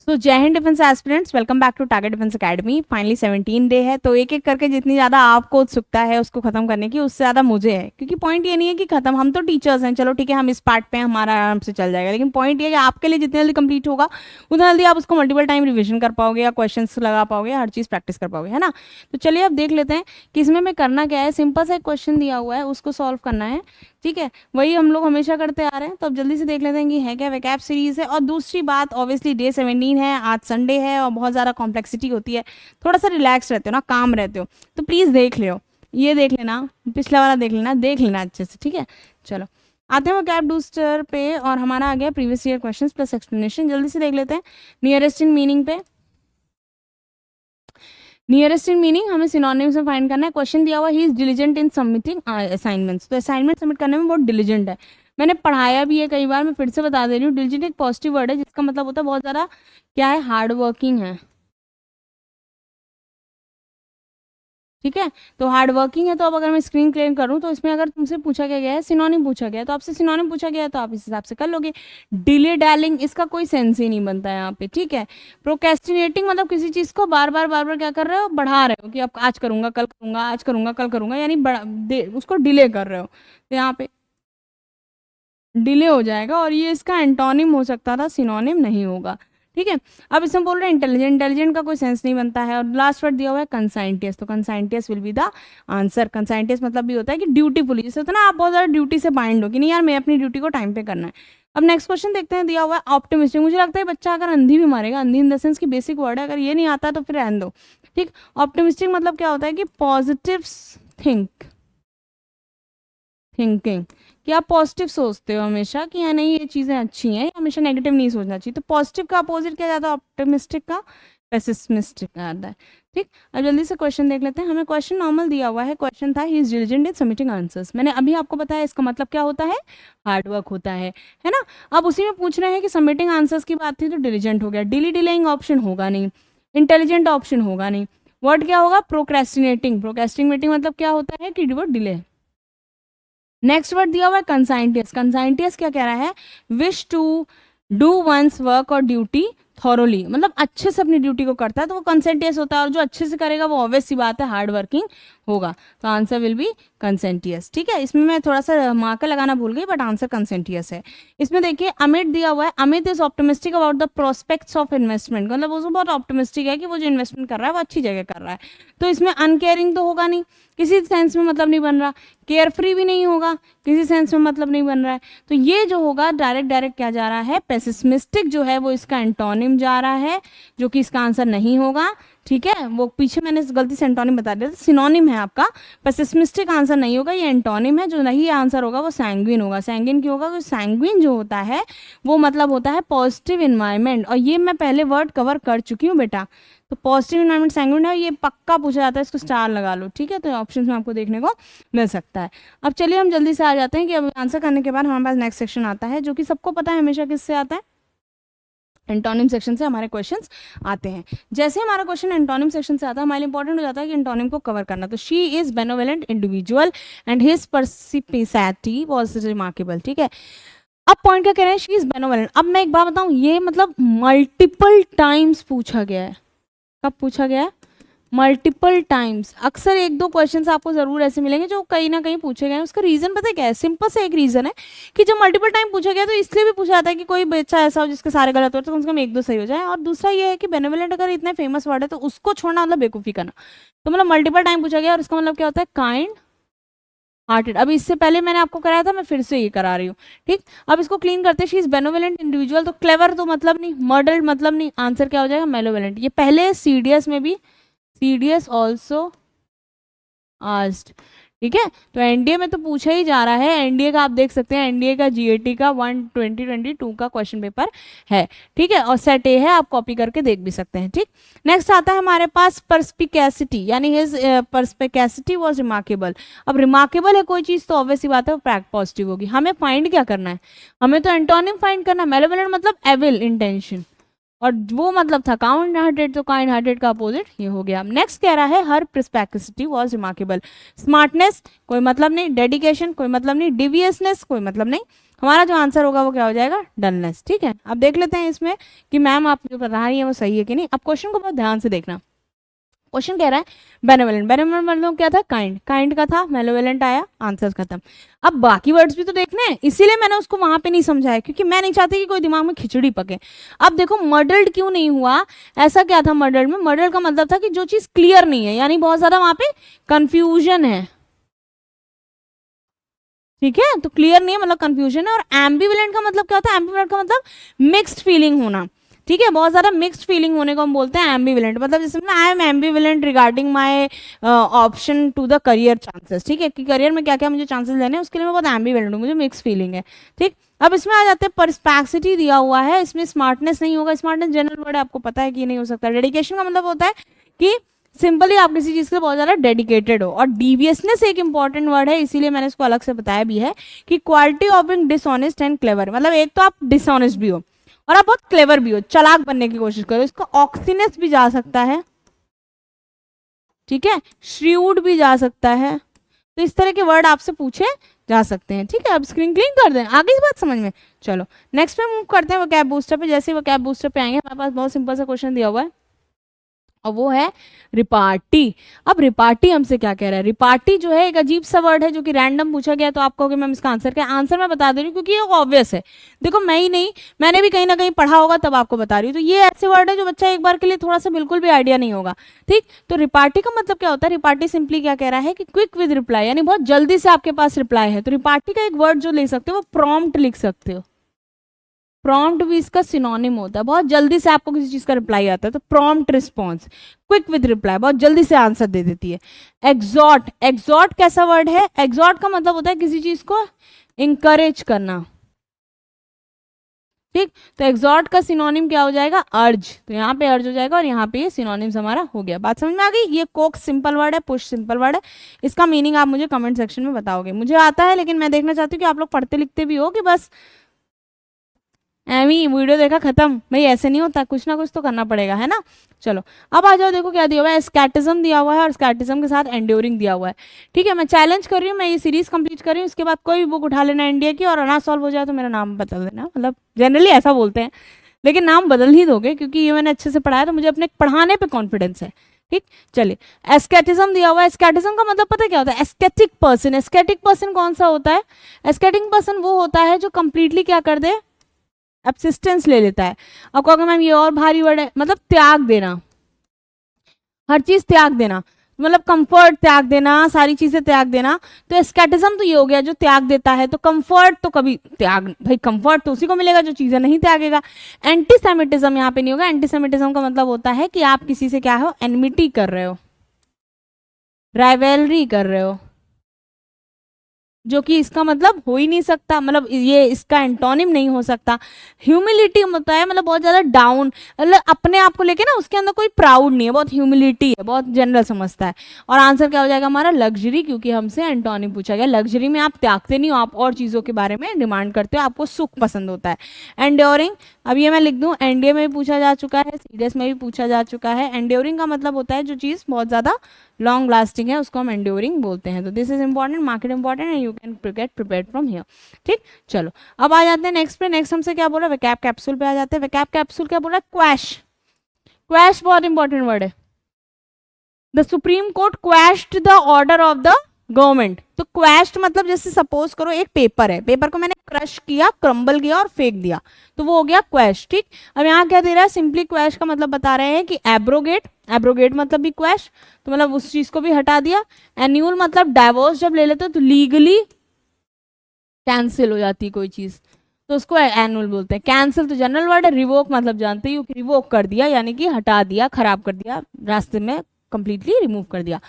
So Jai Hind defence aspirants, welcome back to Target Defence Academy. Finally 17 day है, तो एक एक करके जितनी ज़्यादा आपको उत्सुकता है उसको खत्म करने की, उससे ज़्यादा मुझे है। क्योंकि पॉइंट ये नहीं है कि खत्म, हम तो टीचर्स हैं, चलो ठीक है हम इस पार्ट पे हमारा आराम से चल जाएगा, लेकिन पॉइंट ये है कि आपके लिए जितनी जल्दी कंप्लीट होगा उतना जल्दी आप उसको मल्टीपल टाइम रिविजन कर पाओगे, या क्वेश्चन लगा पाओगे, हर चीज़ प्रैक्टिस कर पाओगे, है ना। तो चलिए अब देख लेते हैं कि इसमें मैं करना क्या है। सिंपल सा एक क्वेश्चन दिया हुआ है, उसको सॉल्व करना है, ठीक है। वही हम लोग हमेशा करते आ रहे हैं। तो अब जल्दी से देख लेते हैं कि है क्या। वैकैब सीरीज है, और दूसरी बात ऑब्वियसली डे 17 है, आज संडे है और बहुत ज़्यादा कॉम्प्लेक्सिटी होती है, थोड़ा सा रिलैक्स रहते हो ना, काम रहते हो, तो प्लीज़ देख लो, ये देख लेना, पिछला वाला देख लेना अच्छे से, ठीक है। चलो आते हैं वैकैब बूस्टर पे, और हमारा आ गया previous year questions plus explanation. जल्दी से देख लेते हैं नियरेस्ट इन मीनिंग पे। नियरेस्ट इन मीनिंग हमें सिनोनिम्स में फाइंड करना है। क्वेश्चन दिया हुआ he is diligent in submitting assignments, तो असाइनमेंट सबमिट करने में बहुत डिलीजेंट है। मैंने पढ़ाया भी है कई बार, मैं फिर से बता दे रही हूँ। डिलीजेंट एक पॉजिटिव वर्ड है जिसका मतलब होता है बहुत ज़्यादा क्या है, हार्ड वर्किंग है, ठीक है। तो हार्ड वर्किंग है, तो अब अगर मैं स्क्रीन क्लियर करूँ तो इसमें अगर तुमसे पूछा क्या गया है, सिनोनिम पूछा गया है, तो आपसे सिनोनिम पूछा गया है तो आप इस हिसाब से कर लोगे। डिले डैलिंग, इसका कोई सेंस ही नहीं बनता है यहाँ पे, ठीक है। प्रोक्रेस्टिनेटिंग मतलब किसी चीज़ को बार बार क्या कर रहे हो, बढ़ा रहे हो, कि अब आज करूंगा कल करूंगा, आज करूंगा कल करूंगा, यानी उसको डिले कर रहे हो, तो यहाँ पे डिले हो जाएगा, और ये इसका एंटोनिम हो सकता था, सिनोनिम नहीं होगा, ठीक है। अब इसमें बोल रहे हैं इंटेलिजेंट, इंटेलिजेंट का कोई सेंस नहीं बनता है। और लास्ट वर्ड दिया हुआ है कंसाइंटियस, तो कंसाइंटियस विल बी द आंसर। कंसाइंटियस मतलब भी होता है कि ड्यूटीफुली, जैसे होता है ना आप बहुत ज़्यादा ड्यूटी से बाइंड हो कि नहीं यार मैं अपनी ड्यूटी को टाइम पे करना है। अब नेक्स्ट क्वेश्चन देखते हैं, दिया हुआ है ऑप्टिमिस्टिक। मुझे लगता है बच्चा अगर अंधी भी मारेगा, अंधी इन द सेंस की बेसिक वर्ड है, अगर ये नहीं आता तो फिर रहने दो, ठीक। ऑप्टिमिस्टिक मतलब क्या होता है कि पॉजिटिव थिंकिंग, कि आप पॉजिटिव सोचते हो हमेशा, कि हाँ नहीं ये चीज़ें अच्छी हैं, हमेशा नेगेटिव नहीं सोचना चाहिए। तो पॉजिटिव का अपोजिट क्या जाता है, ऑप्टिमिस्टिक का पेसिमिस्टिक का आता है, ठीक। अब जल्दी से क्वेश्चन देख लेते हैं। हमें क्वेश्चन नॉर्मल दिया हुआ है, क्वेश्चन था he is diligent in submitting answers. मैंने अभी आपको बताया इसका मतलब क्या होता है, हार्ड वर्क होता है ना। अब उसी में पूछ रहे हैं कि सबमिटिंग आंसर्स की बात थी तो डिलिजेंट हो गया, डिलेइंग ऑप्शन होगा नहीं, इंटेलिजेंट ऑप्शन होगा नहीं, वर्ड क्या होगा, प्रोक्रेस्टिनेटिंग। प्रोक्रेस्टिनेटिंग मतलब क्या होता है कि वो डिले। नेक्स्ट वर्ड दिया हुआ है कंसाइंटियस। कंसाइंटियस क्या कह रहा है, wish to do one's work और ड्यूटी थॉरोली, मतलब अच्छे से अपनी ड्यूटी को करता है, तो वो कंसेंटियस होता है। और जो अच्छे से करेगा वो ऑब्वियस सी बात है हार्ड वर्किंग होगा, तो आंसर विल बी कंसेंटियस, ठीक है। इसमें मैं थोड़ा सा मार्कर लगाना भूल गई, बट आंसर कंसेंटियस है। इसमें देखिए अमित दिया हुआ है, Amit is optimistic about the prospects of investment, मतलब वो बहुत ऑप्टिमिस्टिक है कि वो जो इन्वेस्टमेंट कर रहा है वो अच्छी जगह कर रहा है। तो इसमें अनकेयरिंग तो होगा नहीं, किसी सेंस में मतलब नहीं बन रहा, केयर फ्री भी नहीं होगा, किसी सेंस में मतलब नहीं बन रहा है। तो ये जो होगा डायरेक्ट क्या जा रहा है, पेसिमिस्टिक जो है वो इसका एंटोनिम जा रहा है, जो कि इसका आंसर नहीं होगा, ठीक है। वो पीछे मैंने गलती से एंटोनिम बता दिया था, सिनोनिम है आपका, पेसिमिस्टिक आंसर नहीं होगा, ये एंटोनिम है। जो नहीं आंसर होगा वो सैंग्विन होगा। सैंग्विन क्यों होगा, क्योंकि सैंग्विन जो होता है वो मतलब होता है पॉजिटिव इन्वायरमेंट, और ये मैं पहले वर्ड कवर कर चुकी हूँ बेटा। तो पॉजिटिव इन्वायरमेंट सैंग्विन है, ये पक्का पूछा जाता है, इसको स्टार लगा लो, ठीक है। तो ऑप्शन में आपको देखने को मिल सकता है। अब चलिए हम जल्दी से आ जाते हैं कि अब आंसर करने के बाद हमारे पास नेक्स्ट सेक्शन आता है, जो कि सबको पता है हमेशा किससे आता है, एंटोनिम सेक्शन से हमारे क्वेश्चंस आते हैं। जैसे हमारा क्वेश्चन एंटोनिम सेक्शन से आता है, हमारे इंपॉर्टेंट हो जाता है कि एंटोनिम को कवर करना। तो she is benevolent individual and his perspicacity was remarkable, ठीक है। अब पॉइंट क्या कह रहे हैं, शी इज बेनोवेलेंट। अब मैं एक बात बताऊं, ये मतलब मल्टीपल टाइम्स पूछा गया है। कब पूछा गया है, मल्टीपल टाइम्स। अक्सर एक दो क्वेश्चंस आपको जरूर ऐसे मिलेंगे जो कहीं ना कहीं पूछे गए हैं। उसका रीजन पता है क्या है, सिंपल से एक रीजन है कि जब मल्टीपल टाइम पूछा गया तो इसलिए भी पूछा जाता है कि कोई बच्चा ऐसा हो जिसके सारे गलत हो तो कम से कम एक दो सही हो जाए। और दूसरा ये है कि बेनेवलेंट अगर इतने फेमस वर्ड है तो उसको छोड़ना मतलब बेवकूफी करना। तो मतलब मल्टीपल टाइम पूछा गया, और इसका मतलब क्या होता है, काइंड हार्टेड। अभी इससे पहले मैंने आपको कराया था, मैं फिर से ये करा रही हूँ, ठीक। अब इसको क्लीन करते हैं, शी इज बेनोवेलेंट इंडिविजुअल, तो क्लेवर तो मतलब नहीं, मॉडल मतलब नहीं, आंसर क्या हो जाएगा, मेलोवेलेंट। ये पहले सीडीएस में भी, सीडीएस ऑल्सो आस्क्ड, ठीक है। तो एनडीए में तो पूछा ही जा रहा है, एनडीए का आप देख सकते हैं, एनडीए का जीएटी का 2022 का क्वेश्चन पेपर है, ठीक है। और सेट ए है, आप कॉपी करके देख भी सकते हैं, ठीक। नेक्स्ट आता है हमारे पास परस्पिकैसिटी, यानी हिज परस्पिकैसिटी वाज रिमार्केबल। अब रिमार्केबल है कोई चीज तो ऑब्वियस सी बात है वो पॉजिटिव होगी। हमें फाइंड क्या करना है, हमें तो एंटोनिम फाइंड करना है। मेलेवोलेंट मतलब एविल इंटेंशन, और वो मतलब था काउंड हार्टेड, तो काइंड हार्टेड का अपोजिट ये हो गया। नेक्स्ट कह रहा है हर परस्पेक्सिटी वाज रिमार्केबल। स्मार्टनेस कोई मतलब नहीं, डेडिकेशन कोई मतलब नहीं, डिवियसनेस कोई मतलब नहीं, हमारा जो आंसर होगा वो क्या हो जाएगा, डलनेस। ठीक है, अब देख लेते हैं इसमें कि मैम आप जो बता रही है वो सही है कि नहीं। अब क्वेश्चन को बहुत ध्यान से देखना। क्वेश्चन कह रहा है बेनेवलेंट, बेनेवलेंट मतलब क्या था, काइंड, काइंड का था, मेलोवेलेंट आया, आंसर खत्म। अब बाकी वर्ड्स भी तो देखने हैं, इसीलिए मैंने उसको वहां पे नहीं समझाया, क्योंकि मैं नहीं चाहती कि कोई दिमाग में खिचड़ी पके। अब देखो मर्डर्ड क्यों नहीं हुआ, ऐसा क्या था मर्डर्ड में, मर्डर्ड का मतलब था कि जो चीज क्लियर नहीं है, यानी बहुत ज्यादा वहां पे कंफ्यूजन है। ठीक है, तो क्लियर नहीं है मतलब कंफ्यूजन है। और एम्बिवेलेंट का मतलब क्या होता है, एम्बिवेलेंट का मतलब मिक्स्ड फीलिंग होना। ठीक है, बहुत ज्यादा मिक्स्ड फीलिंग होने को हम बोलते हैं एम्बिवेलेंट। मतलब जैसे ना I am ambivalent regarding my option to the career chances. ठीक है, कि करियर में क्या क्या मुझे चांसेस लेने हैं, उसके लिए मैं बहुत एम्बिवेलेंट हूँ, मुझे मिक्स फीलिंग है। ठीक, अब इसमें आ जाते हैं परस्पेक्सिटी दिया हुआ है, इसमें स्मार्टनेस नहीं होगा, स्मार्टनेस जनरल वर्ड है, आपको पता है कि ये नहीं हो सकता। डेडिकेशन का मतलब होता है कि सिंपली आप किसी चीज के बहुत ज्यादा डेडिकेटेड हो। और डीवियसनेस एक इंपॉर्टेंट वर्ड है, इसीलिए मैंने इसको अलग से बताया भी है कि quality of being dishonest and clever, मतलब एक तो आप डिसऑनेस्ट भी हो और आप बहुत क्लेवर भी हो, चालाक बनने की कोशिश करो। इसका ऑक्सीनेस भी जा सकता है, ठीक है, श्रीवुड भी जा सकता है। तो इस तरह के वर्ड आपसे पूछे जा सकते हैं। ठीक है, अब स्क्रीन क्लीन कर दें, आगे इस बात समझ में। चलो नेक्स्ट पे मूव करते हैं वोकैब बूस्टर पे। जैसे ही वोकैब बूस्टर पे आएंगे, हमारे पास बहुत सिंपल सा क्वेश्चन दिया हुआ है और वो है रिपार्टी। अब रिपार्टी हमसे क्या कह रहा है, रिपार्टी जो है एक अजीब सा वर्ड है जो कि रैंडम पूछा गया, तो आप कहोगे मैम इसका आंसर क्या, आंसर मैं बता दे रही हूँ क्योंकि ये ऑब्वियस है। देखो मैं ही नहीं, मैंने भी कहीं ना कहीं पढ़ा होगा तब आपको बता रही हूँ। तो ये ऐसे वर्ड है जो बच्चा एक बार के लिए थोड़ा सा बिल्कुल भी आइडिया नहीं होगा। ठीक, तो रिपार्टी का मतलब क्या होता है, रिपार्टी सिंपली क्या कह रहा है कि क्विक विद रिप्लाई, यानी बहुत जल्दी से आपके पास रिप्लाई है। तो रिपार्टी का एक वर्ड जो ले सकते हो वो प्रॉम्प्ट लिख सकते हो। प्रॉम्प्ट भी इसका सिनोनिम होता है, बहुत जल्दी से आपको किसी चीज का रिप्लाई आता है, तो prompt response, quick with reply, बहुत जल्दी से आंसर दे देती है। एग्जॉट, एग्जॉट कैसा वर्ड है, एग्जॉट का मतलब होता है किसी चीज को इंकरेज करना। ठीक, तो एग्जॉट का सिनोनिम क्या हो जाएगा, अर्ज। तो यहाँ पे अर्ज हो जाएगा और यहाँ पे ये सिनोनिम्स हमारा हो गया। बात समझ में आ गई। ये कोक सिंपल वर्ड है, पुश सिंपल वर्ड है। इसका मीनिंग आप मुझे कमेंट सेक्शन में बताओगे, मुझे आता है लेकिन मैं देखना चाहती हूँ कि आप लोग पढ़ते लिखते भी हो कि बस एवी वीडियो देखा खत्म, भाई ऐसे नहीं होता, कुछ ना कुछ तो करना पड़ेगा, है ना। चलो अब आ जाओ, देखो क्या दिया हुआ है, स्कैटिज्म दिया हुआ है और स्कैटिज्म के साथ एंड्योरिंग दिया हुआ है। ठीक है, मैं चैलेंज कर रही हूँ, मैं ये सीरीज कंप्लीट कर रही हूँ, इसके बाद कोई भी बुक उठा लेना इंडिया की और ना सॉल्व हो जाए तो मेरा नाम बदल देना। मतलब जनरली ऐसा बोलते हैं, लेकिन नाम बदल ही दोगे क्योंकि ये मैंने अच्छे से पढ़ाया, तो मुझे अपने पढ़ाने पे कॉन्फिडेंस है। ठीक, चलिए एस्केटिज्म दिया हुआ है। एस्केटिज्म का मतलब पता है क्या होता है, एस्केटिक पर्सन। एस्केटिक पर्सन कौन सा होता है, एस्केटिक पर्सन वो होता है जो कंप्लीटली क्या कर दे, एब्सिस्टेंस ले लेता है। अब कहोगे मैम ये और भारी वर्ड है, मतलब त्याग देना, हर चीज त्याग देना, मतलब कंफर्ट त्याग देना, सारी चीजें त्याग देना। तो एस्केटिज्म तो ये हो गया जो त्याग देता है। तो कंफर्ट तो कभी त्याग, भाई कंफर्ट तो उसी को मिलेगा जो चीजें नहीं त्यागेगा। एंटीसेमिटिज्म यहाँ पे नहीं होगा। एंटीसेमिटिज्म का मतलब होता है कि आप किसी से क्या हो, एनमिटी कर रहे हो, राइवलरी कर रहे हो, जो कि इसका मतलब हो ही नहीं सकता, मतलब ये इसका एंटोनिम नहीं हो सकता। ह्यूमिलिटी होता है मतलब बहुत ज्यादा डाउन, मतलब अपने आप को लेके ना उसके अंदर कोई प्राउड नहीं है, बहुत ह्यूमिलिटी है, बहुत जनरल समझता है। और आंसर क्या हो जाएगा हमारा, लग्जरी, क्योंकि हमसे एंटोनिम पूछा गया। लग्जरी में आप त्यागते नहीं हो, आप और चीजों के बारे में डिमांड करते हो, आपको सुख पसंद होता है। एंड्योरिंग, अब ये मैं लिख दूं, एनडीए में भी पूछा जा चुका है, सीडीएस में भी पूछा जा चुका है। एंड्योरिंग का मतलब होता है जो चीज बहुत ज्यादा लॉन्ग लास्टिंग है, उसको हम एंड्योरिंग बोलते हैं। तो this is important, market important and you can get prepared from here. ठीक, चलो अब आ जाते हैं नेक्स्ट पे। नेक्स्ट हमसे क्या बोला, वोकैब कैप्सूल पे आ जाते हैं। वोकैब कैप्सूल क्या बोला, क्वैश। क्वैश बहुत इंपॉर्टेंट वर्ड है। The Supreme Court quashed the order of the government. तो क्वैश्ड मतलब जैसे सपोज करो एक पेपर है, पेपर को मैंने क्रश किया, क्रम्बल किया और फेंक दिया, तो वो हो गया क्वैश। ठीक, अब यहाँ क्या दे रहा है, सिंपली क्वैश का मतलब बता रहे हैं कि एब्रोगेट, एब्रोगेट मतलब भी क्वैश, तो मतलब उस चीज को भी हटा दिया। एन्यूल मतलब डाइवोर्स जब ले लेते हो तो लीगली कैंसिल हो जाती है कोई चीज, तो उसको एनुअल बोलते हैं। कैंसिल तो जनरल वर्ड है। रिवोक मतलब जानते ही हो, रिवोक कर दिया यानी कि हटा दिया, खराब कर दिया, रास्ते में कंप्लीटली रिमूव कर दिया।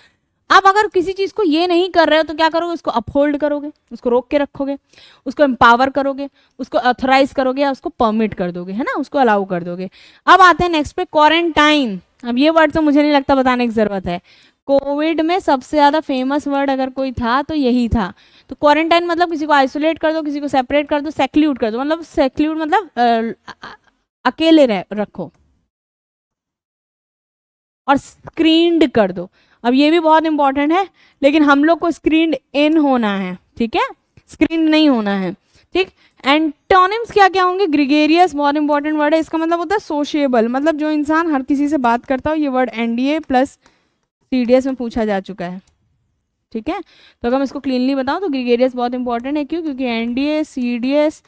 अब अगर किसी चीज को ये नहीं कर रहे हो तो क्या करोगे, उसको अपहोल्ड करोगे, उसको रोक के रखोगे, उसको एम्पावर करोगे, उसको ऑथराइज करोगे या उसको परमिट कर दोगे, है ना, उसको अलाउ कर दोगे। अब आते हैं नेक्स्ट पे, क्वारंटाइन। अब ये वर्ड तो मुझे नहीं लगता बताने की जरूरत है, कोविड में सबसे ज्यादा फेमस वर्ड अगर कोई था तो यही था। तो क्वारंटाइन मतलब किसी को आइसोलेट कर दो, किसी को सेपरेट कर दो, सेक्ल्यूड कर दो, मतलब सेक्ल्यूड मतलब अकेले रखो, और स्क्रीन्ड कर दो। अब ये भी बहुत इंपॉर्टेंट है, लेकिन हम लोग को स्क्रीन्ड इन होना है, ठीक है, स्क्रीन नहीं होना है। ठीक। एंटोनिम्स क्या क्या होंगे? ग्रिगेरियस बहुत इंपॉर्टेंट वर्ड है, इसका मतलब होता है सोशिएबल, मतलब जो इंसान हर किसी से बात करता हो। ये वर्ड एनडीए प्लस सीडीएस में पूछा जा चुका है, ठीक है। तो अगर मैं इसको क्लीनली बताऊं तो ग्रिगेरियस बहुत इंपॉर्टेंट है, क्यों? क्योंकि एनडीए, सीडीएस,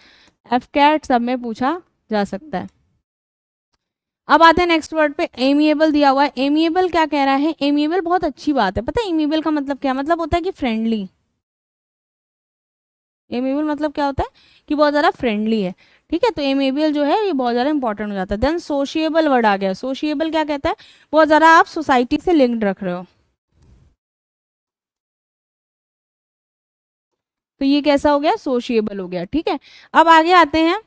एफकैट सब में पूछा जा सकता है। अब आते हैं नेक्स्ट वर्ड पे, एमिएबल दिया हुआ है। एमिएबल क्या कह रहा है? एमिएबल बहुत अच्छी बात है। पता है एमिएबल का मतलब क्या? मतलब होता है कि फ्रेंडली। एमिएबल मतलब क्या होता है? कि बहुत ज़्यादा फ्रेंडली है, ठीक है। तो एमिएबल जो है ये बहुत ज़्यादा इंपॉर्टेंट हो जाता है। देन सोशिएबल वर्ड आ गया। सोशिएबल क्या कहता है? बहुत ज़्यादा आप सोसाइटी से लिंक्ड रख रहे हो, तो ये कैसा हो गया? सोशिएबल हो गया, ठीक है। अब आगे आते हैं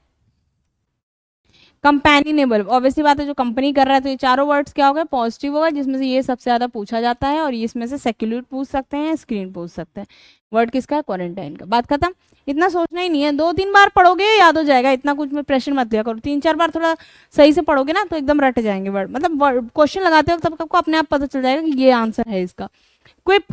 कंपेनिनेबल। ऑब्वियसली बात है, जो कंपनी कर रहा है, तो ये चारों वर्ड्स क्या हो गए? पॉजिटिव होगा, जिसमें से ये सबसे ज्यादा पूछा जाता है, और इसमें से सेक्यूलेट पूछ सकते हैं, स्क्रीन पूछ सकते हैं। वर्ड किसका है? क्वारंटाइन का। बात खत्म। इतना सोचना ही नहीं है, 2-3 बार पढ़ोगे याद हो जाएगा, इतना कुछ में प्रेशर मत लिया करो। 3-4 बार थोड़ा सही से पढ़ोगे ना तो एकदम रट जाएंगे वर्ड, मतलब क्वेश्चन लगाते वक्त तब आपको अपने आप पता चल जाएगा कि ये आंसर है इसका। क्विप,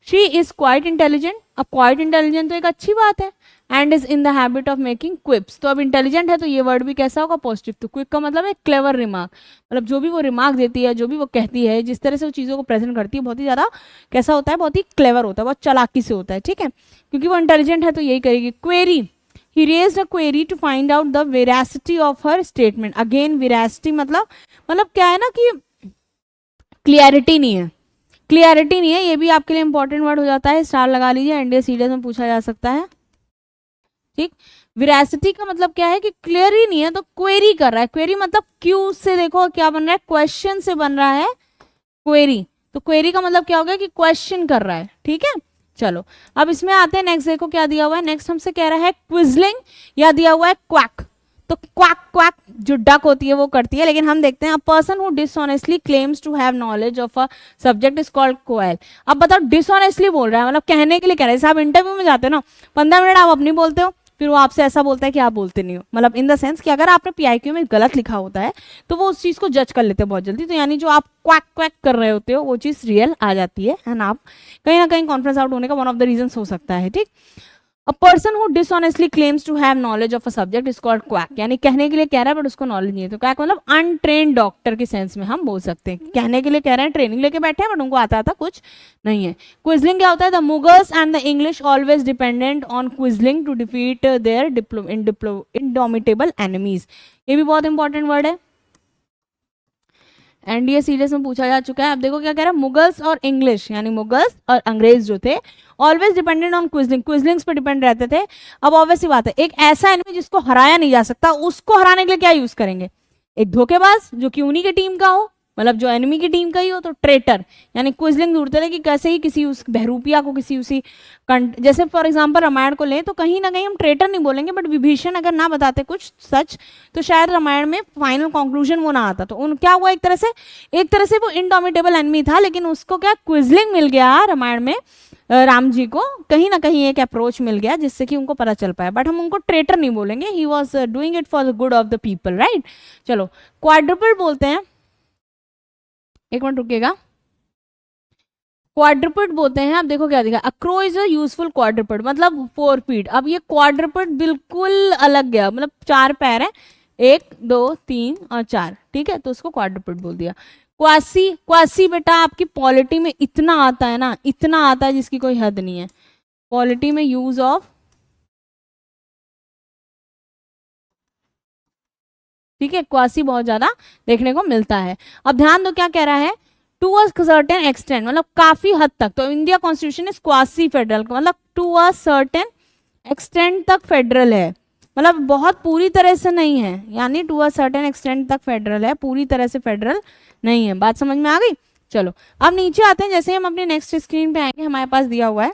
शी इज क्वाइट इंटेलिजेंट। अब क्वाइट इंटेलिजेंट तो एक अच्छी बात है, and is in the habit of making क्विप्स। तो अब इंटेलिजेंट है तो ये वर्ड भी कैसा होगा? पॉजिटिव। तो क्विक का मतलब है क्लेवर रिमार्क, मतलब जो भी वो रिमार्क देती है, जो भी वो कहती है, जिस तरह से वो चीज़ों को प्रेजेंट करती है, बहुत ही ज़्यादा कैसा होता है? बहुत ही क्लेवर होता है, बहुत चालाकी से होता है, ठीक है। क्योंकि वो इंटेलिजेंट है तो यही करेगी। Query, he raised a query to find out the veracity of her statement. Again veracity मतलब क्या है ना कि क्लियरिटी नहीं है, क्लियरिटी नहीं है, ये भी आपके लिए इंपॉर्टेंट वर्ड हो जाता है। स्टार लगा लीजिए, एनडीए सीडीएस में पूछा जा सकता है, ठीक। विरासिटी का मतलब क्या है? कि क्लियर ही नहीं है तो क्वेरी कर रहा है। क्वेरी मतलब क्यू से देखो क्या बन रहा है? क्वेश्चन से बन रहा है क्वेरी। तो क्वेरी का मतलब क्या हो गया? कि क्वेश्चन कर रहा है, ठीक है। चलो अब इसमें आते हैं नेक्स्ट, देखो क्या दिया हुआ है। नेक्स्ट हमसे कह रहा है क्विजलिंग, या दिया हुआ है क्वैक। तो क्वैक क्वैक जो डक होती है वो करती है, लेकिन हम देखते हैं a person who dishonestly claims to have knowledge of a subject is called quell. अब बताओ, डिसऑनेस्टली बोल रहा है, मतलब कहने के लिए कह रहा है। जैसे आप इंटरव्यू में जाते हो ना, 15 मिनट आप अपनी बोलते हो, फिर वो आपसे ऐसा बोलता है कि आप बोलते नहीं हो, मतलब इन द सेंस कि अगर आपने पीआईक्यू में गलत लिखा होता है तो वो उस चीज़ को जज कर लेते हैं बहुत जल्दी। तो यानी जो आप क्वैक क्वैक कर रहे होते हो वो चीज़ रियल आ जाती है, एंड आप कहीं ना कहीं कॉन्फ्रेंस आउट होने का वन ऑफ द रीजन हो सकता है, ठीक। A person who dishonestly claims to have knowledge of a subject is called quack, यानी कहने के लिए कह रहा है बट उसको नॉलेज नहीं है। तो क्वैक मतलब अनट्रेन डॉक्टर के सेंस में हम बोल सकते हैं। कहने के लिए कह रहे हैं, ट्रेनिंग लेके बैठे हैं बट उनको आता कुछ नहीं है। क्विजलिंग क्या होता है? The Mughals and the English always dependent on quisling to defeat their indomitable enemies. ये भी बहुत इंपॉर्टेंट वर्ड है, एनडीए सीरीज में पूछा जा चुका है। अब देखो क्या कह रहा है? मुगल्स और इंग्लिश, यानी मुगल्स और अंग्रेज जो थे, ऑलवेज डिपेंडेंट ऑन क्विजलिंग, क्विजलिंग्स पे डिपेंड रहते थे। अब ऑब्वियस सी बात है, एक ऐसा एनिमी जिसको हराया नहीं जा सकता, उसको हराने के लिए क्या यूज करेंगे? एक धोखेबाज जो कि उन्हीं की टीम का हो, मतलब जो एनिमी की टीम का ही हो, तो ट्रेटर। यानी क्विजलिंग ढूंढते थे कि कैसे ही किसी उस बहरूपिया को किसी उसी जैसे फॉर एग्जांपल रामायण को लें तो कहीं ना कहीं हम ट्रेटर नहीं बोलेंगे, बट विभीषण अगर ना बताते कुछ सच तो शायद रामायण में फाइनल कंक्लूजन वो ना आता। तो उन क्या हुआ, एक तरह से वो इनडोमिटेबल एनिमी था, लेकिन उसको क्या क्विजलिंग मिल गया रामायण में, राम जी को कहीं ना कहीं एक अप्रोच मिल गया जिससे कि उनको पता चल पाया। बट हम उनको ट्रेटर नहीं बोलेंगे, he was doing it for the good of the people, right. चलो क्वाड्रुपल बोलते हैं, एक मिनट रुकिएगा। क्वाड्रुपड बोलते हैं, आप देखो क्या दिखा, अक्रो इज अ यूजफुल क्वाड्रुपड, मतलब 4 फीट। अब ये क्वाड्रुपड बिल्कुल अलग गया, मतलब 4 पैर है, 1 2 3 और 4, ठीक है, तो उसको क्वाड्रुपड बोल दिया। क्वासी, क्वासी बेटा आपकी पॉलिटी में इतना आता है ना, इतना आता है जिसकी कोई हद नहीं है। पॉलिटी में यूज ऑफ, ठीक है, क्वासी बहुत ज्यादा देखने को मिलता है। अब ध्यान दो क्या कह रहा है, टू अ सर्टेन एक्सटेंट, मतलब काफी हद तक। तो India constitution is quasi federal, मतलब टू अ सर्टेन एक्सटेंट तक फेडरल है, मतलब बहुत पूरी तरह से नहीं है, यानी टू अ सर्टेन एक्सटेंट तक फेडरल है, पूरी तरह से फेडरल नहीं है। बात समझ में आ गई? चलो अब नीचे आते हैं, जैसे हम अपने नेक्स्ट स्क्रीन पे आएंगे, हमारे पास दिया हुआ है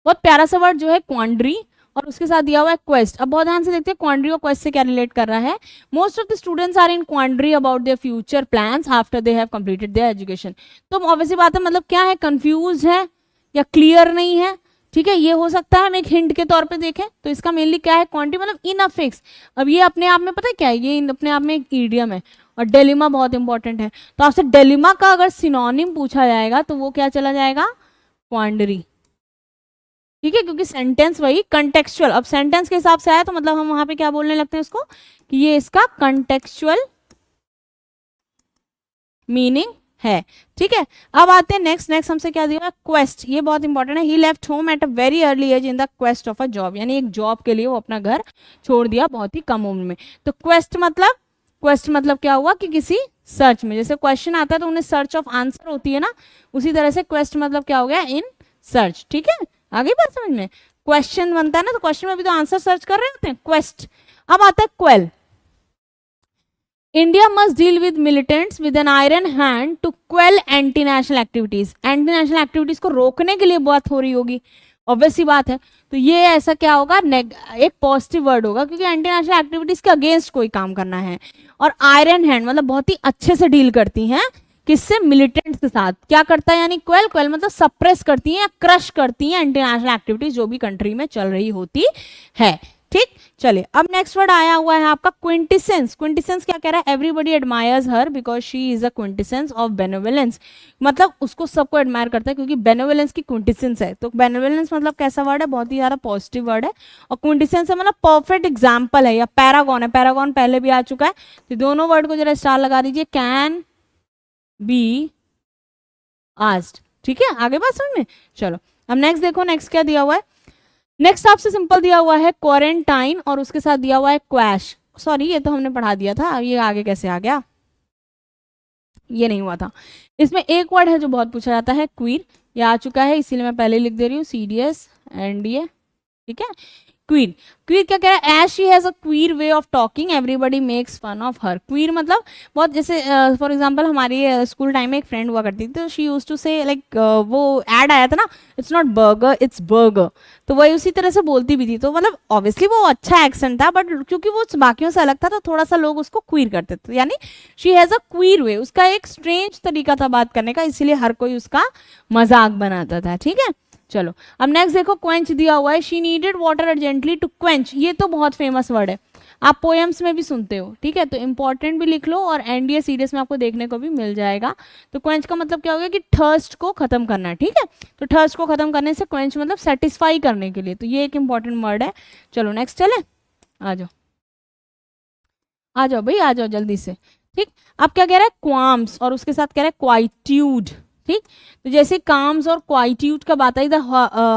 बहुत प्यारा सा वर्ड जो है क्वांड्री, और उसके साथ दिया हुआ है क्वेस्ट। अब बहुत ध्यान से देखते हैं क्वांड्री और क्वेस्ट से क्या रिलेट कर रहा है। Most of the students are in quandary about their future plans after they have completed their education. तो ऑब्वियसली बात है, मतलब क्या है, कंफ्यूज है या क्लियर नहीं है, ठीक है, ये हो सकता है। हम एक हिंट के तौर पे देखें तो इसका मेनली क्या है, क्वांटिटी मतलब इन अ फिक्स। अब ये अपने आप में पता है क्या है, ये अपने आप में एक ईडियम है, और डेलिमा बहुत इंपॉर्टेंट है। तो आपसे डेलिमा का अगर सिनोनिम पूछा जाएगा तो वो क्या चला जाएगा, क्वांडरी, ठीक है, क्योंकि सेंटेंस वही कंटेक्चुअल, अब सेंटेंस के हिसाब से आया तो मतलब हम वहां पे क्या बोलने लगते हैं उसको कि ये इसका कंटेक्चुअल मीनिंग है। ठीक है, अब आते हैं नेक्स्ट। नेक्स्ट हमसे क्या दिया है, क्वेस्ट। ये बहुत इंपॉर्टेंट है। He left home at a very early age in the quest of a job, यानी एक जॉब के लिए वो अपना घर छोड़ दिया बहुत ही कम उम्र में। तो क्वेस्ट मतलब क्या हुआ कि किसी सर्च में, जैसे क्वेश्चन आता है तो उन्हें सर्च ऑफ आंसर होती है ना, उसी तरह से क्वेस्ट मतलब क्या हो गया, इन सर्च। ठीक है, आगे बात समझ में, क्वेश्चन बनता है ना, तो क्वेश्चन में भी तो आंसर सर्च कर रहे होते हैं, क्वेस्ट। अब आता है quell. India must deal with militants with an iron hand to quell anti national activities. Anti national activities को रोकने के लिए बात हो रही होगी, ऑब्वियस सी बात है। तो ये ऐसा क्या होगा, एक पॉजिटिव वर्ड होगा, क्योंकि एंटी नेशनल एक्टिविटीज के अगेंस्ट कोई काम करना है। और आयरन हैंड मतलब बहुत ही अच्छे से डील करती हैं, किससे, मिलिटेंट्स के साथ। क्या करता है, यानी क्वेल, क्वेल मतलब सप्रेस करती हैं या क्रश करती हैं एंटी नेशनल एक्टिविटीज जो भी कंट्री में चल रही होती है। ठीक, चलिए अब नेक्स्ट वर्ड आया हुआ है आपका क्विंटिसेंस। क्विंटिसेंस क्या कह रहा है, everybody admires her because she is a quintessence of benevolence. मतलब उसको सबको एडमायर करता है क्योंकि बेनेवोलेंस की क्विंटिसेंस है। तो बेनेवोलेंस मतलब कैसा वर्ड है, बहुत ही ज्यादा पॉजिटिव वर्ड है। और क्विंटिसेंस मतलब परफेक्ट एग्जाम्पल है या पैरागॉन है। पैरागॉन पहले भी आ चुका है, तो दोनों वर्ड को जरा स्टार लगा दीजिए, कैन बी आस्क्ड। ठीक है, आगे बात समझ में। चलो अब नेक्स्ट देखो, नेक्स्ट क्या दिया हुआ है। नेक्स्ट आपसे सिंपल दिया हुआ है क्वारंटाइन और उसके साथ दिया हुआ है क्वैश। सॉरी, ये तो हमने पढ़ा दिया था, ये आगे कैसे आ गया, ये नहीं हुआ था। इसमें एक वर्ड है जो बहुत पूछा जाता है, क्वीर। ये आ चुका है, इसीलिए मैं पहले लिख दे रही हूँ, CDS NDA। ठीक है, क्वीर। क्वीर क्या कह रहा है, as she has a queer way of talking everybody makes fun of her. Queer मतलब बहुत, जैसे फॉर एग्जांपल हमारी स्कूल टाइम में एक फ्रेंड हुआ करती थी, तो she used to say like, वो ऐड आया था ना, it's not burger it's burger, तो वही उसी तरह से बोलती भी थी। तो मतलब ऑब्वियसली वो अच्छा एक्सेंट था, बट क्योंकि वो बाकियों से अलग था तो थोड़ा सा लोग उसको क्वीर करते थे, यानी शी हैज अ क्वीर वे, उसका एक स्ट्रेंज तरीका था बात करने का, इसीलिए हर कोई उसका मजाक बनाता था। ठीक है, चलो अब नेक्स्ट देखो, क्वेंच दिया हुआ है, she needed water urgently to quench. ये तो बहुत फेमस वर्ड है, आप पोएम्स में भी सुनते हो। ठीक है, तो इंपॉर्टेंट भी लिख लो, और NDA सीरीज में आपको देखने को भी मिल जाएगा। तो क्वेंच का मतलब क्या हो गया कि थर्स्ट को खत्म करना। ठीक है, तो थर्स्ट को खत्म करने से क्वेंच मतलब सेटिस्फाई करने के लिए, तो ये एक इंपॉर्टेंट वर्ड है। चलो नेक्स्ट चले, आ जाओ आ जाओ भाई, आ जाओ जल्दी से। ठीक, अब क्या कह रहा है, क्वाम्स और उसके साथ कह रहा है क्वाइट्यूड। ठीक, तो जैसे काम्स और क्वाइट्यूड का बात आई, the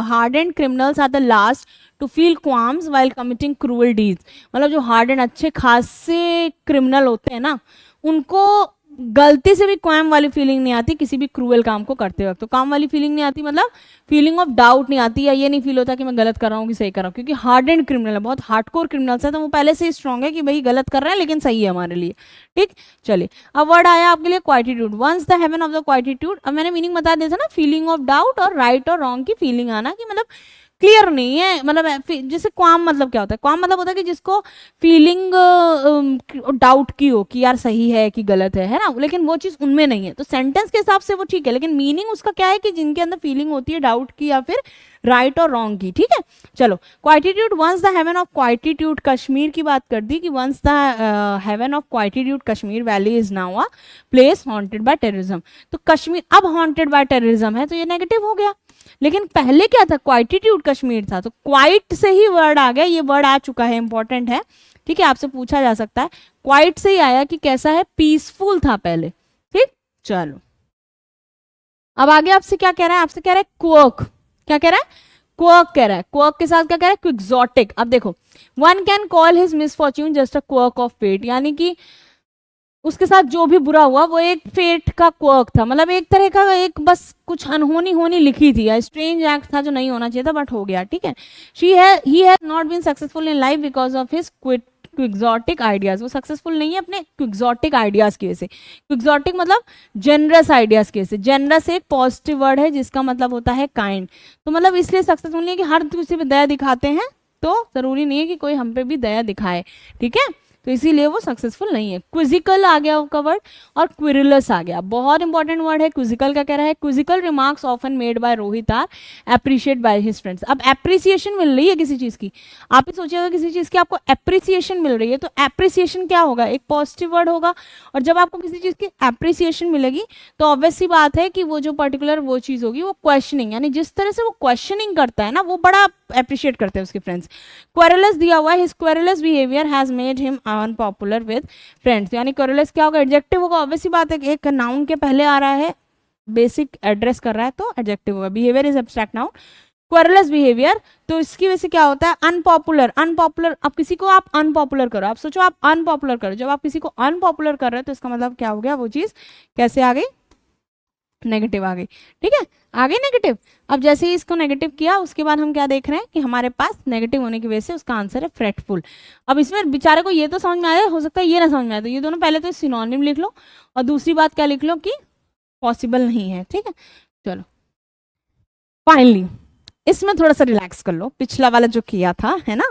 hardened criminals are the last to feel qualms while committing cruel deeds. मतलब जो हार्डेंड अच्छे खासे क्रिमिनल होते हैं ना, उनको गलती से भी क्वाम वाली फीलिंग नहीं आती किसी भी क्रूअल काम को करते वक्त। तो काम वाली फीलिंग नहीं आती मतलब फीलिंग ऑफ डाउट नहीं आती, या ये नहीं फील होता कि मैं गलत कर रहा हूँ कि सही कर रहा हूँ, क्योंकि हार्डेंड क्रिमिनल है, बहुत हार्डकोर क्रिमिनल्स है, तो वो पहले से ही स्ट्रॉन्ग है कि भाई गलत कर रहे हैं लेकिन सही है हमारे लिए। ठीक, चलिए अब वर्ड आया आपके लिए quietude. Once the haven of the quietude. अब मैंने मीनिंग बता दिया था ना, फीलिंग ऑफ डाउट और राइट और रॉन्ग की फीलिंग आना, कि मतलब क्लियर नहीं है, मतलब जैसे क्वाम मतलब क्या होता है, क्वाम मतलब होता है कि जिसको फीलिंग डाउट की हो कि यार सही है कि गलत है ना, लेकिन वो चीज़ उनमें नहीं है। तो सेंटेंस के हिसाब से वो ठीक है, लेकिन मीनिंग उसका क्या है कि जिनके अंदर फीलिंग होती है डाउट की या फिर राइट और रॉन्ग की। ठीक है, चलो quietude. Once the haven of quietude, Kashmir की बात कर दी कि once the haven of quietude Kashmir valley is now a place haunted by terrorism. तो कश्मीर अब हॉन्टेड बाय टेररिज्म है, तो ये नेगेटिव हो गया, लेकिन पहले क्या था, क्वाइटिट्यूड कश्मीर था, तो क्वाइट से ही वर्ड आ गया, ये वर्ड आ चुका है, इंपॉर्टेंट है। ठीक है, आपसे पूछा जा सकता है, क्वाइट से ही आया कि कैसा है, पीसफुल था पहले। ठीक, चलो अब आगे आपसे क्या कह रहा है, आपसे कह रहा है क्वर्क। क्या कह रहा है, क्वर्क कह रहा है। क्वर्क के साथ क्या कह रहा है, क्विक्सोटिक। अब देखो, one can call his misfortune just a quirk of fate, यानी कि उसके साथ जो भी बुरा हुआ वो एक फेट का क्वर्क था, मतलब एक तरह का एक बस कुछ अनहोनी होनी लिखी थी, या स्ट्रेंज एक्ट था जो नहीं होना चाहिए था बट हो गया। ठीक है, he has not been successful in life because of his quixotic ideas. वो सक्सेसफुल नहीं है अपने क्विक्सोटिक आइडियाज की वजह से। क्विक्सोटिक मतलब जेनरस आइडियाज की वजह से। जेनरस एक पॉजिटिव वर्ड है जिसका मतलब होता है काइंड, तो मतलब इसलिए सक्सेसफुल नहीं है कि हर किसी पे दया दिखाते हैं, तो जरूरी नहीं है कि कोई हम पे भी दया दिखाए। ठीक है, तो इसीलिए वो सक्सेसफुल नहीं है। क्विजिकल आ गया उसका वर्ड, और क्विरुलस आ गया। बहुत इंपॉर्टेंट वर्ड है क्विजिकल का। कह रहा है quizzical remarks often made by Rohit are appreciate by his friends. अब एप्रिसिएशन मिल रही है किसी चीज की, आप ही सोचिएगा किसी चीज की आपको एप्रिसिएशन मिल रही है, तो एप्रिसिएशन क्या होगा, एक पॉजिटिव वर्ड होगा। और जब आपको किसी चीज की एप्रिसिएशन मिलेगी तो ऑब्वियस सी बात है कि वो जो पर्टिकुलर वो चीज होगी वो क्वेश्चनिंग, यानी जिस तरह से वो क्वेश्चनिंग करता है ना वो बड़ा अप्रिशिएट करते हैं उसके फ्रेंड्स। क्वेरुलस दिया हुआ है, his querulous behaviour has made him unpopular with friends, यानी क्वेरुलस क्या होगा, एडजेक्टिव होगा। ऑब्वियस सी बात है कि एक नाउन के पहले आ रहा है, बेसिक एड्रेस कर रहा है तो एडजेक्टिव होगा। Behaviour is abstract noun, querulous behaviour, तो इसकी वजह से क्या होता है अनपॉपुलर। अनपॉपुलर, अब किसी को आप अनपॉपुलर करो, आप सोचो आप अनपॉपुलर करो, जब आप किसी को अनपॉपुलर कर रहे हो तो इसका मतलब क्या हो गया, वो चीज कैसे आ गई, नेगेटिव आ गई। ठीक है, आ गई नेगेटिव। अब जैसे ही इसको नेगेटिव किया उसके बाद हम क्या देख रहे हैं कि हमारे पास नेगेटिव होने की वजह से उसका आंसर है फ्रेटफुल। अब इसमें बेचारे को ये तो समझ में आया, हो सकता है ये ना समझ में आया, तो ये दोनों पहले तो सिनोनिम लिख लो और दूसरी बात क्या लिख लो कि पॉसिबल नहीं है। ठीक है, चलो फाइनली इसमें थोड़ा सा रिलैक्स कर लो। पिछला वाला जो किया था है ना,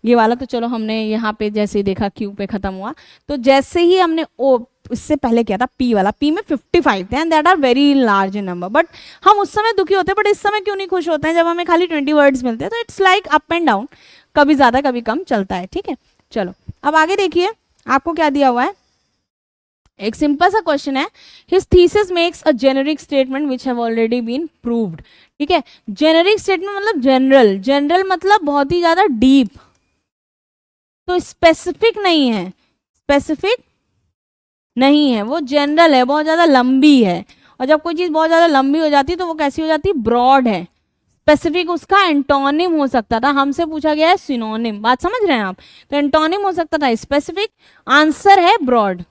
ये वाला तो चलो हमने यहाँ पे जैसे ही देखा क्यू पे खत्म हुआ, तो जैसे ही हमने ओ इससे पहले किया था पी वाला, पी में 55 थे and that are very large in number, but हम उस समय दुखी होते हैं, बट इस समय क्यों नहीं खुश होते हैं जब हमें खाली 20 वर्ड्स मिलते हैं। तो it's like up and down, कभी ज्यादा कभी कम चलता है। ठीक है, चलो अब आगे देखिए आपको क्या दिया हुआ है। एक सिंपल सा क्वेश्चन है, his thesis makes a generic statement which have already been proved. ठीक है, जेनेरिक स्टेटमेंट मतलब जनरल, जनरल मतलब बहुत ही ज्यादा डीप, तो स्पेसिफिक नहीं है, स्पेसिफिक नहीं है, वो जनरल है, बहुत ज्यादा लंबी है। और जब कोई चीज बहुत ज्यादा लंबी हो जाती है तो वो कैसी हो जाती है, ब्रॉड है। स्पेसिफिक उसका एंटोनिम हो सकता था, हमसे पूछा गया है सिनोनिम, बात समझ रहे हैं आप, तो एंटोनिम हो सकता था स्पेसिफिक, आंसर है ब्रॉड।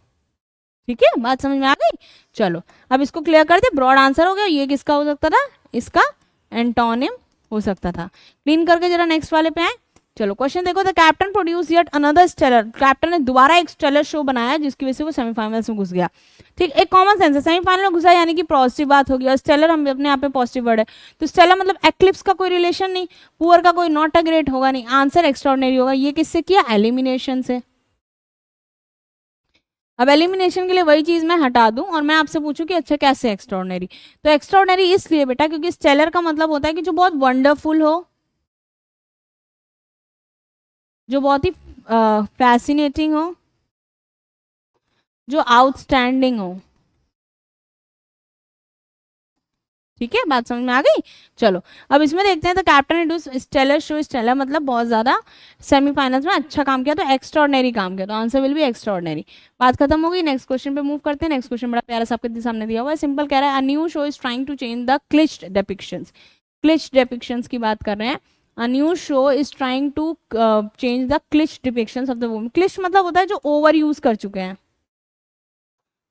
ठीक है, बात समझ में आ गई। चलो अब इसको क्लियर कर दे, ब्रॉड आंसर हो गया, ये किसका हो सकता था, इसका एंटोनिम हो सकता था। क्लीन करके जरा नेक्स्ट वाले पे आए। चलो क्वेश्चन देखो, the captain produce yet another stellar, captain ने दोबारा एक स्टेलर शो बनाया जिसकी वजह से वो सेमीफाइनल्स में घुस गया। ठीक, एक कॉमन सेंस है, सेमीफाइनल में घुसा यानी कि पॉजिटिव बात होगी, और स्टेलर हम अपने आप पे पॉजिटिव वर्ड है, तो स्टेलर मतलब एक्लिप्स का कोई रिलेशन नहीं, पुअर का कोई नॉट अ ग्रेट होगा नहीं, आंसर एक्स्ट्राऑर्डिनरी होगा। ये किससे किया, एलिमिनेशन से। अब एलिमिनेशन के लिए वही चीज मैं हटा दूं और मैं आपसे पूछूं कि अच्छा कैसे एक्स्ट्राऑर्डिनरी, तो एक्स्ट्राऑर्डिनरी इसलिए बेटा क्योंकि स्टेलर का मतलब होता है कि जो बहुत वंडरफुल हो, जो बहुत ही फैसिनेटिंग हो, जो आउटस्टैंडिंग हो। ठीक है, बात समझ में आ गई। चलो अब इसमें देखते हैं, तो captain do stellar show, stellar मतलब बहुत ज्यादा सेमीफाइनल्स में अच्छा काम किया, तो एक्स्ट्राऑर्डिनरी काम किया, तो आंसर विल बी एक्स्ट्राऑर्डिनरी। बात खत्म हो गई, नेक्स्ट क्वेश्चन पे मूव करते हैं। नेक्स्ट क्वेश्चन बड़ा प्यारा सा आपके सामने दिया हुआ है, सिंपल कह रहा है, a new show is trying to change the cliched depictions. Cliched depictions की बात कर रहे हैं, a new show is trying to change the cliched depictions of the woman. Cliched मतलब होता है जो ओवर यूज कर चुके हैं,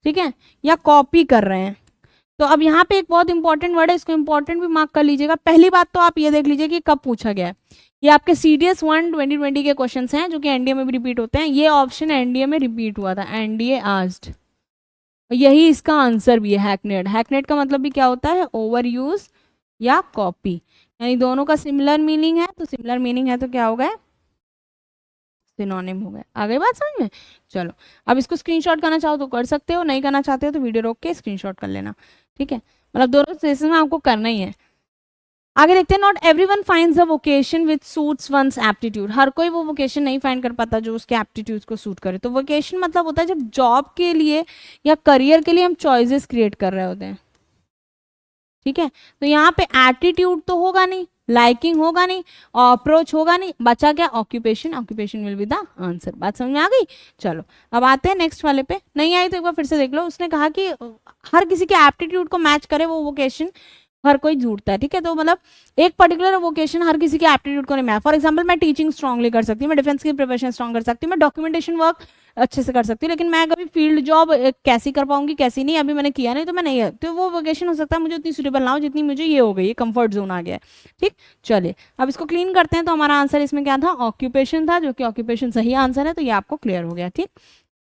ठीक है, या कॉपी कर रहे हैं। तो अब यहाँ पे एक बहुत इंपॉर्टेंट वर्ड है, इसको इंपॉर्टेंट भी मार्क कर लीजिएगा। पहली बात तो आप ये देख लीजिए कि कब पूछा गया है, ये आपके CDS 1 2020 के क्वेश्चंस हैं जो कि एनडीए में भी रिपीट होते हैं। ये ऑप्शन एनडीए में रिपीट हुआ था, एनडीए आस्क्ड, यही इसका आंसर भी है, हैकनेड। हैकनेड का मतलब भी क्या होता है, ओवर यूज या कॉपी, यानी दोनों का सिमिलर मीनिंग है, तो सिमिलर मीनिंग है तो क्या हो गया, सिनोनिम हो गया। आ गई बात समझ में। चलो अब इसको स्क्रीनशॉट करना चाहो तो कर सकते हो, नहीं करना चाहते हो तो वीडियो रोक के स्क्रीनशॉट कर लेना। ठीक है, मतलब दोनों सेशन में आपको करना ही है। आगे देखते हैं, not everyone finds a vocation which suits one's aptitude. हर कोई वो वोकेशन नहीं फाइंड कर पाता जो उसके एप्टीट्यूड को सूट करे। तो वोकेशन मतलब होता है जब जॉब के लिए या करियर के लिए हम चॉइसेस क्रिएट कर रहे होते हैं। ठीक है, तो यहाँ पे एटीट्यूड तो होगा नहीं, लाइकिंग होगा नहीं, अप्रोच होगा नहीं, बचा क्या, occupation. Occupation will be the answer. बात समझ में आ गई। चलो अब आते हैं नेक्स्ट वाले पे, नहीं आई तो एक बार फिर से देख लो। उसने कहा कि हर किसी के एप्टीट्यूड को मैच करे वो वोकेशन, हर कोई झूठता है। ठीक है, तो मतलब एक पर्टिकुलर वोकेशन हर किसी के एप्टीट्यूड को नहीं मैच। फॉर एग्जांपल मैं टीचिंग स्ट्रांगली कर सकती हूँ, मैं डिफेंस की प्रिपरेशन स्ट्रांग कर सकती हूँ, मैं डॉक्यूमेंटेशन वर्क अच्छे से कर सकती हूँ, लेकिन मैं कभी फील्ड जॉब कैसी कर पाऊंगी कैसी नहीं, अभी मैंने किया नहीं तो मैं नहीं है, तो वो वोकेशन हो सकता है मुझे उतनी सूटेबल ना हो जितनी मुझे ये हो गई, ये कंफर्ट जोन आ गया है। ठीक, चलिए अब इसको क्लीन करते हैं। तो हमारा आंसर इसमें क्या था, ऑक्यूपेशन था, जो कि ऑक्यूपेशन सही आंसर है, तो ये आपको क्लियर हो गया। ठीक,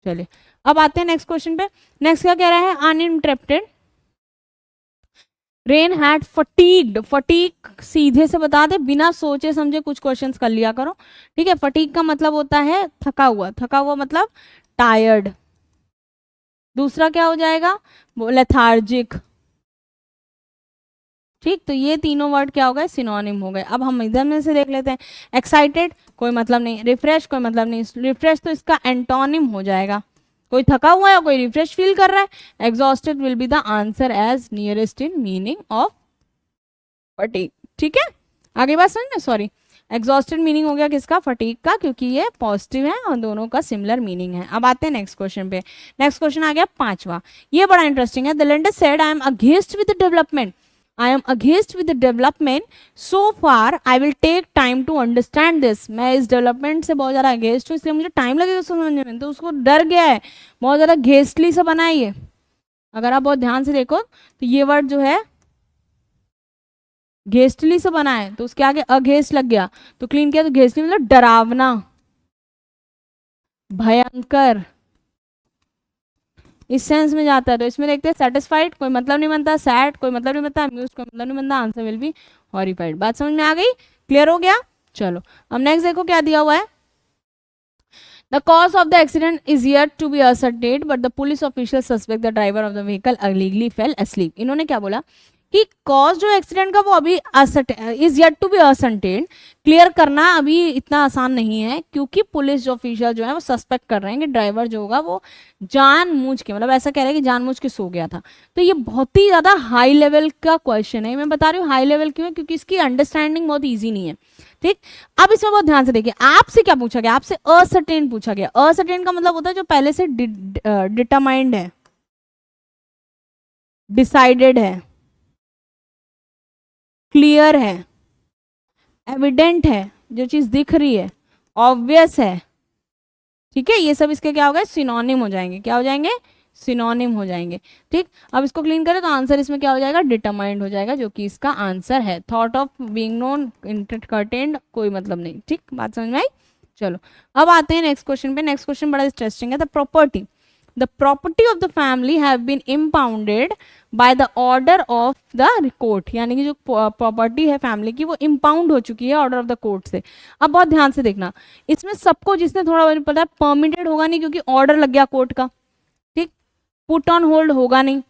चलिए अब आते हैं नेक्स्ट क्वेश्चन पे। नेक्स्ट क्या कह रहा है, uninterrupted rain had fatigued, fatigue सीधे से बता दे, बिना सोचे समझे कुछ क्वेश्चंस कर लिया करो, ठीक है। फटीग का मतलब होता है थका हुआ, थका हुआ मतलब टायर्ड। दूसरा क्या हो जाएगा, वो लेथार्जिक, ठीक। तो ये तीनों वर्ड क्या हो गए, सिनोनिम हो गए। अब हम इधर में से देख लेते हैं। एक्साइटेड कोई मतलब नहीं, रिफ्रेश कोई मतलब नहीं, रिफ्रेश तो इसका एंटोनिम हो जाएगा, कोई थका हुआ है कोई रिफ्रेश फील कर रहा है। Exhausted will be the answer as nearest in meaning of fatigue, ठीक है। आगे बात समझ में, सॉरी, एग्जॉस्टेड मीनिंग हो गया किसका, फटीग का, क्योंकि ये पॉजिटिव है और दोनों का सिमिलर मीनिंग है। अब आते हैं नेक्स्ट क्वेश्चन पे। नेक्स्ट क्वेश्चन आ गया पांचवा, ये बड़ा इंटरेस्टिंग है। The lender said I am against with the development, I am against with the development. So far, I will take time to understand this. मैं इस डेवलपमेंट से बहुत ज़्यादा अगेंस्ट हूँ, इसलिए मुझे टाइम लगेगा समझने में। तो उसको डर गया है, बहुत ज़्यादा घेस्टली सा बना है ये। अगर आप बहुत ध्यान से देखो तो ये वर्ड जो है घेस्टली से बना है, तो उसके आगे अघेस्ट लग गया तो क्लीन किया, तो घेस्टली मतलब डरावना, भयंकर, इस सेंस में जाता है। तो इसमें देखते हैं सेटिस्फाइड कोई मतलब नहीं बनता, सैड कोई मतलब नहीं बनता, अम्यूज कोई मतलब नहीं बनता, आंसर विल बी हॉरिफाइड। बात समझ में आ गई, क्लियर हो गया। चलो अब नेक्स्ट देखो क्या दिया हुआ है। The cause of the accident is yet to be ascertained, but the police officials suspect the driver of the vehicle illegally fell asleep. इन्होंने क्या बोला कि कॉज जो एक्सीडेंट का वो अभी is yet to be ascertain, clear करना अभी इतना आसान नहीं है, क्योंकि पुलिस जो ऑफिशियल जो है वो सस्पेक्ट कर रहे हैं कि ड्राइवर जो होगा वो जानबूझ के, मतलब ऐसा कह रहे हैं कि जानबूझ के सो गया था। तो ये बहुत ही ज्यादा हाई लेवल का क्वेश्चन है, मैं बता रही हूँ हाई लेवल क्यों है, क्योंकि इसकी अंडरस्टैंडिंग बहुत ईजी नहीं है, ठीक। अब इसमें बहुत ध्यान से देखिए, आपसे क्या पूछा गया, आपसे असर्टेन पूछा गया। असर्टेन का मतलब होता है जो पहले से डिटरमाइंड है, डिसाइडेड है, क्लियर है, एविडेंट है, जो चीज दिख रही है, ऑब्वियस है, ठीक है। ये सब इसके क्या हो गए, सिनोनिम हो जाएंगे, क्या हो जाएंगे, सिनोनिम हो जाएंगे, ठीक। अब इसको क्लीन करें तो आंसर इसमें क्या हो जाएगा, डिटरमाइंड हो जाएगा, जो कि इसका आंसर है। Thought of being known, entertained कोई मतलब नहीं, ठीक। बात समझ में आई। चलो अब आते हैं नेक्स्ट क्वेश्चन पे। नेक्स्ट क्वेश्चन बड़ा इंटरेस्टिंग है। The property of the family have been impounded by the order of the court, यानी कि जो प्रॉपर्टी है फैमिली की वो इम्पाउंड हो चुकी है ऑर्डर ऑफ द कोर्ट से। अब बहुत ध्यान से देखना, इसमें सबको जिसने थोड़ा बहुत पता है परमिटेड होगा नहीं, क्योंकि ऑर्डर लग गया कोर्ट का, ठीक। पुट ऑन होल्ड होगा नहीं,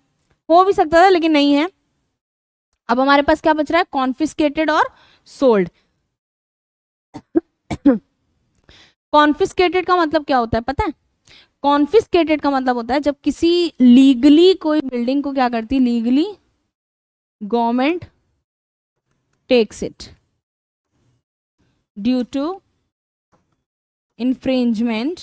हो भी सकता था लेकिन नहीं है। अब हमारे पास क्या बच रहा है, कॉन्फिस्केटेड और सोल्ड। कॉन्फिस्केटेड का मतलब क्या होता है पता है, कॉन्फिस्केटेड का मतलब होता है जब किसी लीगली कोई बिल्डिंग को क्या करती है, legally government takes it due to infringement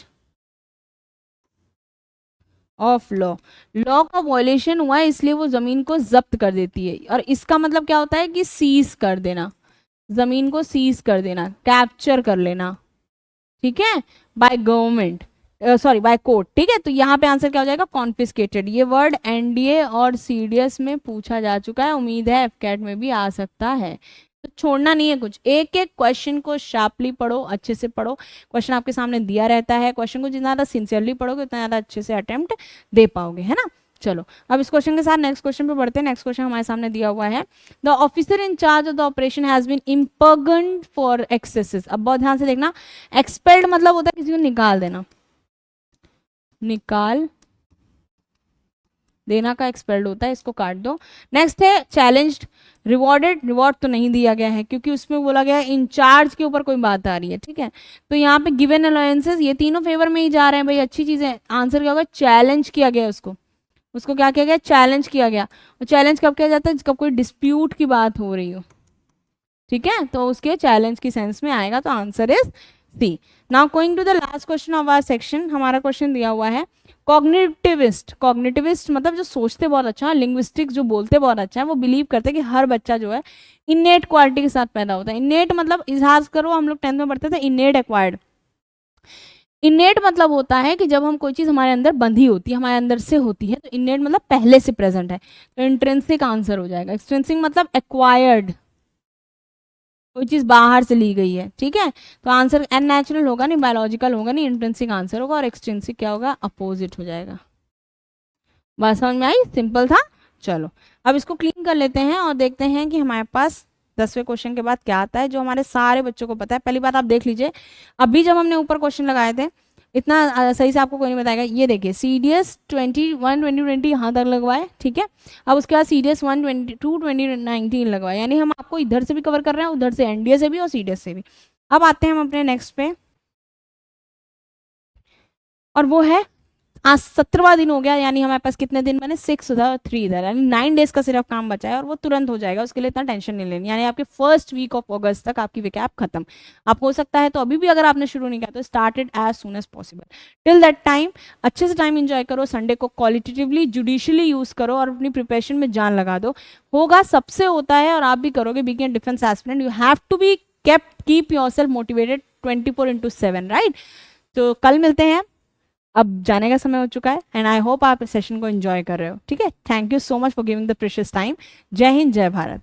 of law, law का वॉयलेशन हुआ है इसलिए वो जमीन को जब्त कर देती है। और इसका मतलब क्या होता है कि सीज कर देना, जमीन को सीज कर देना, कैप्चर कर लेना, ठीक है, by government, sorry by court, ठीक है। तो यहाँ पे आंसर क्या हो जाएगा, कॉन्फिस्केटेड। ये वर्ड एनडीए और सीडीएस में पूछा जा चुका है, उम्मीद है एफकेट में भी आ सकता है। तो छोड़ना नहीं है कुछ, एक एक क्वेश्चन को शार्पली पढ़ो, अच्छे से पढ़ो। क्वेश्चन आपके सामने दिया रहता है, क्वेश्चन को जितना ज़्यादा सिंसियरली पढ़ोगे उतना ज़्यादा अच्छे से अटेम्प्ट दे पाओगे, है ना। चलो अब इस क्वेश्चन के साथ नेक्स्ट क्वेश्चन पे बढ़ते हैं। नेक्स्ट क्वेश्चन हमारे सामने दिया हुआ है, the officer in charge of the operation has been impugned for excesses. अब बहुत ध्यान से देखना, एक्सपेल्ड मतलब होता है किसी को निकाल देना, निकाल देना का एक्सपेल्ड होता है, इसको काट दो। नेक्स्ट है चैलेंज्ड, रिवॉर्डेड, रिवॉर्ड तो नहीं दिया गया है क्योंकि उसमें बोला गया है इंचार्ज के ऊपर कोई बात आ रही है, ठीक है। तो यहाँ पे गिवन अलायंसेस, ये तीनों फेवर में ही जा रहे हैं भाई, अच्छी चीज है। आंसर क्या होगा, चैलेंज किया गया उसको, उसको क्या किया गया, चैलेंज किया गया। और चैलेंज कब किया जाता है, जब कोई डिस्प्यूट की बात हो रही हो, ठीक है, तो उसके चैलेंज की सेंस में आएगा। तो answer is C. Now going to the last question of our section, हमारा क्वेश्चन दिया हुआ है कॉग्निटिविस्ट। कॉग्निटिविस्ट मतलब जो सोचते बहुत अच्छा है, लिंग्विस्टिक जो बोलते बहुत अच्छा है, वो बिलीव करते हैं कि हर बच्चा जो है इनेट क्वालिटी के साथ पैदा होता है। इनेट मतलब इजहाज करो, हम लोग 10th में पढ़ते थे, इनेट एक्वायर्ड। इनेट मतलब होता है कि जब हम कोई चीज हमारे अंदर बंधी होती है, हमारे अंदर से होती है, तो इनेट मतलब पहले से प्रेजेंट है। तो इंट्रिंसिक आंसर हो जाएगा। एक्सट्रिंसिक मतलब एक्वायर्ड, कोई चीज बाहर से ली गई है, ठीक है। तो आंसर अननेचुरल होगा नहीं, बायोलॉजिकल होगा नहीं, इंट्रिंसिक आंसर होगा। और एक्सट्रिंसिक क्या होगा, अपोजिट हो जाएगा। बात समझ में आई, सिंपल था। चलो अब इसको क्लीन कर लेते हैं और देखते हैं कि हमारे पास 10वें क्वेश्चन के बाद क्या आता है, जो हमारे सारे बच्चों को पता है। पहली बात आप देख लीजिए, अभी जब हमने ऊपर क्वेश्चन लगाए थे इतना सही से आपको कोई नहीं बताएगा। ये देखिए CDS 20 यहाँ तक लगवाए, ठीक है। अब उसके बाद CDS 122 2019 लगवाए, यानी हम आपको इधर से भी कवर कर रहे हैं, उधर से NDA से भी और CDS से भी। अब आते हैं हम अपने नेक्स्ट पे, और वो है आज 17वां दिन हो गया, यानी हमारे पास कितने दिन बने, 6 उधर और 3 इधर, यानी 9 डेज का सिर्फ काम बचा है और वो तुरंत हो जाएगा, उसके लिए इतना टेंशन नहीं लेनी। यानी आपके फर्स्ट वीक ऑफ अगस्त तक आपकी विकैप खत्म। आप हो सकता है तो अभी भी अगर आपने शुरू नहीं किया तो start it as soon as possible. Till that time अच्छे से टाइम एंजॉय करो, संडे को क्वालिटेटिवली जुडिशली यूज करो और अपनी प्रिपरेशन में जान लगा दो। होगा, सबसे होता है और आप भी करोगे। Being a defence aspirant you have to be keep yourself motivated 24/7, right. तो कल मिलते हैं, अब जाने का समय हो चुका है, एंड आई होप आप इस सेशन को एंजॉय कर रहे हो, ठीक है। Thank you so much for giving the precious time. जय हिंद, जय भारत।